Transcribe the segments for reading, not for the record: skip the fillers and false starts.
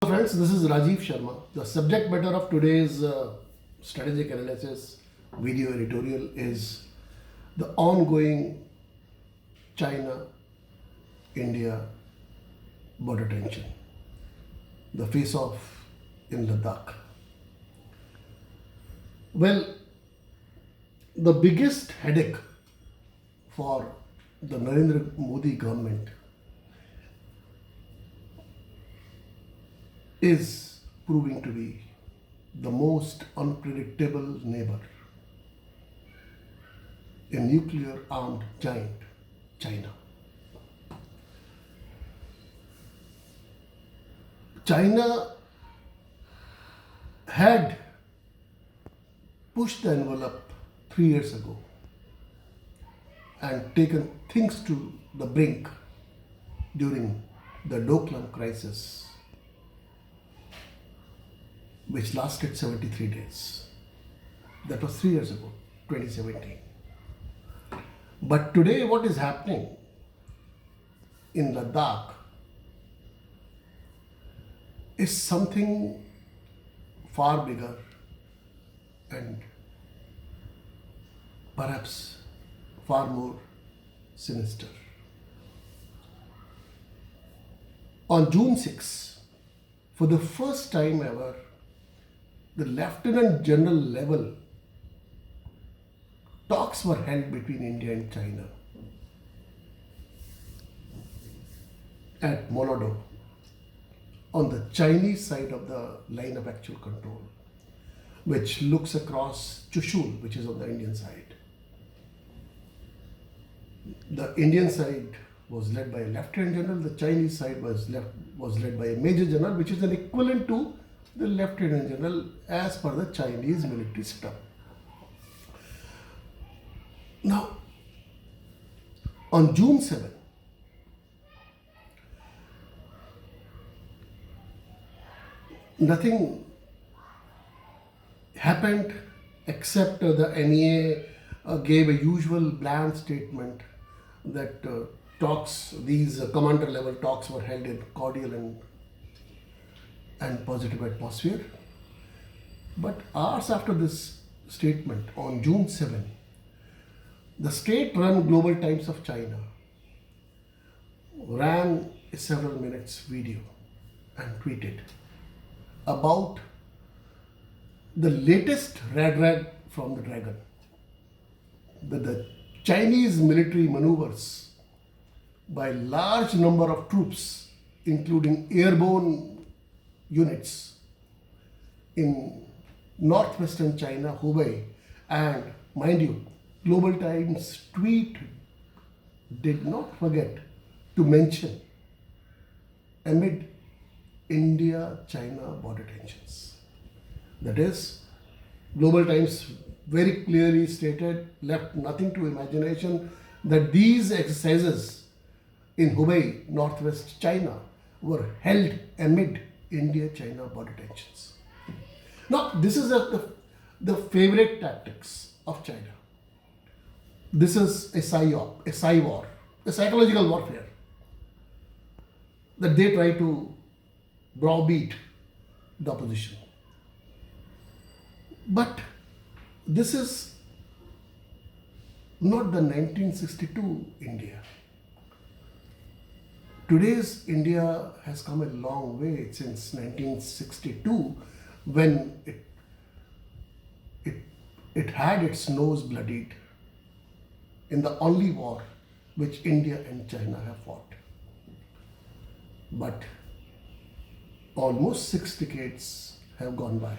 Friends, this is Rajeev Sharma. The subject matter of today's strategic analysis video editorial is the ongoing China India border tension, the face off in Ladakh. Well, the biggest headache for the Narendra Modi government is proving to be the most unpredictable neighbor, a nuclear armed giant, China. China had pushed the envelope 3 years ago and taken things to the brink during the Doklam crisis, which lasted 73 days. That was 3 years ago, 2017. But today, what is happening in Ladakh is something far bigger and perhaps far more sinister. On June 6, for the first time ever, the Lieutenant General level talks were held between India and China at Molodok on the Chinese side of the line of actual control, which looks across Chushul, which is on the Indian side. The Indian side was led by a Lieutenant General, the Chinese side was led by a Major General, which is an equivalent to the Lieutenant General as per the Chinese military setup. Now, on June 7, nothing happened except the NEA gave a usual bland statement that these commander level talks were held in cordial and positive atmosphere. But hours after this statement, on June 7, the state-run Global Times of China ran a several minutes video and tweeted about the latest red rag from the dragon, that the Chinese military maneuvers by large number of troops, including airborne units in northwestern China, Hubei, and mind you, Global Times tweet did not forget to mention amid India-China border tensions. That is, Global Times very clearly stated, left nothing to imagination, that these exercises in Hubei, northwest China, were held amid India-China border tensions. Now, this is the favorite tactics of China. This is a Psy Op, a Psy war, a psychological warfare that they try to browbeat the opposition. But this is not the 1962 India. Today's India has come a long way since 1962, when it had its nose bloodied in the only war which India and China have fought. But almost 6 decades have gone by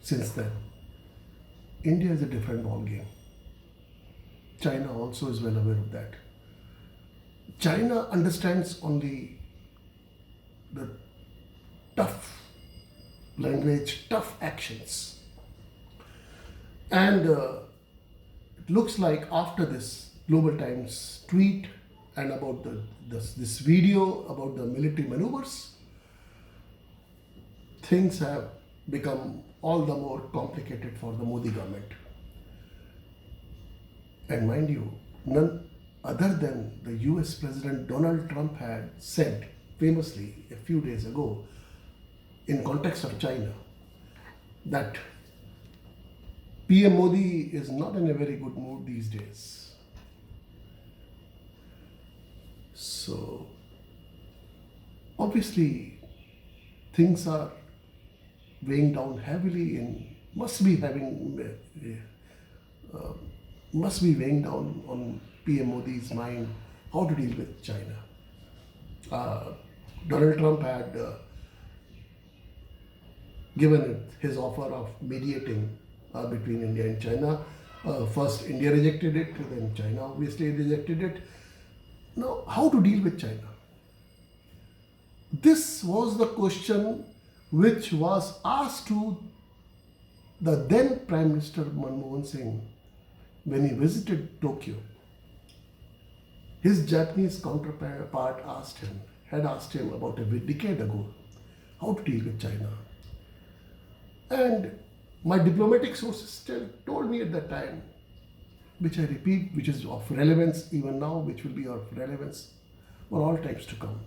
since then. India is a different ballgame. China also is well aware of that. China understands only the tough language, tough actions. And it looks like after this Global Times tweet and about this video about the military maneuvers, things have become all the more complicated for the Modi government. And mind you, none other than the US President Donald Trump had said famously a few days ago in context of China, that PM Modi is not in a very good mood these days. So, obviously, things are weighing down heavily and must be weighing down on PM Modi's mind how to deal with China. Donald Trump had given his offer of mediating between India and China. First, India rejected it, then China obviously rejected it. Now, how to deal with China? This was the question which was asked to the then Prime Minister Manmohan Singh when he visited Tokyo. His Japanese counterpart had asked him about a decade ago how to deal with China. And my diplomatic sources still told me at that time, which I repeat, which is of relevance even now, which will be of relevance for all times to come.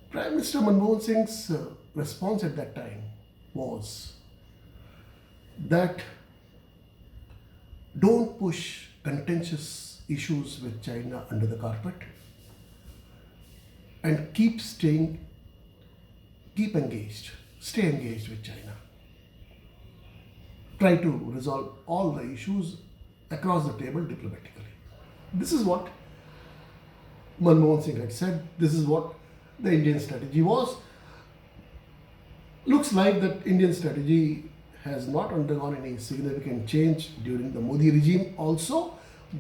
Prime Minister Manmohan Singh's response at that time was that don't push contentious issues with China under the carpet and stay engaged with China. Try to resolve all the issues across the table diplomatically. This is what Manmohan Singh had said. This is what the Indian strategy was. Looks like that Indian strategy has not undergone any significant change during the Modi regime also.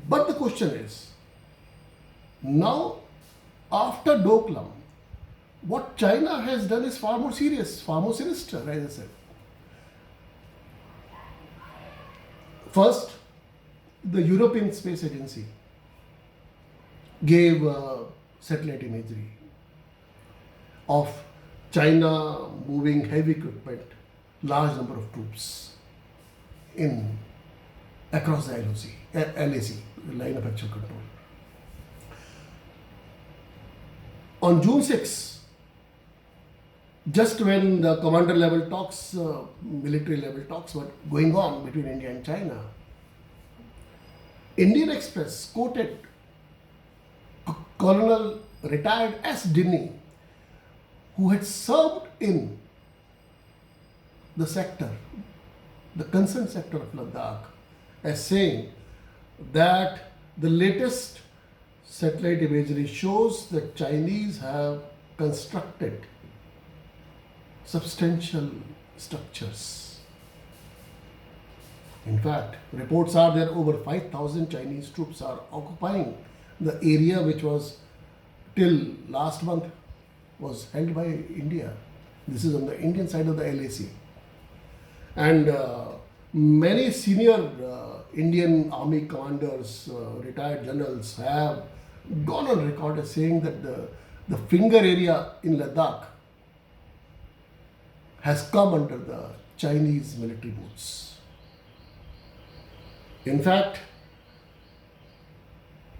But the question is, now after Doklam, what China has done is far more serious, far more sinister, as I said. First, the European Space Agency gave satellite imagery of China moving heavy equipment, large number of troops across the LAC, line of actual control. On June 6, just when the commander level talks, military level talks were going on between India and China, Indian Express quoted Colonel retired S. Dinny, who had served in the sector, the concerned sector of Ladakh, as saying that the latest satellite imagery shows that Chinese have constructed substantial structures. In fact, reports are that over 5,000 Chinese troops are occupying the area which was till last month was held by India. This is on the Indian side of the LAC. And many senior Indian army commanders, retired generals have gone on record as saying that the finger area in Ladakh has come under the Chinese military boots. In fact,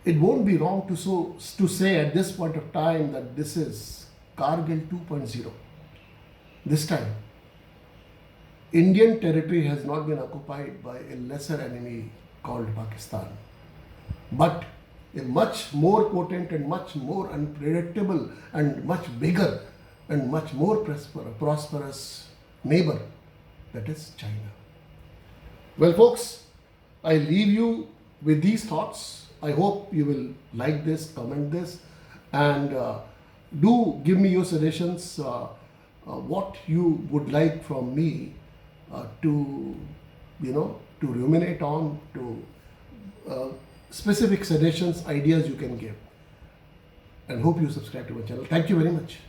it won't be wrong to say at this point of time that this is Kargil 2.0. This time, Indian territory has not been occupied by a lesser enemy called Pakistan, but a much more potent and much more unpredictable and much bigger and much more prosperous neighbor, that is China. Well, folks, I leave you with these thoughts. I hope you will like this, comment this, and do give me your suggestions, what you would like from me to ruminate on, to specific suggestions, ideas you can give. And hope you subscribe to my channel. Thank you very much.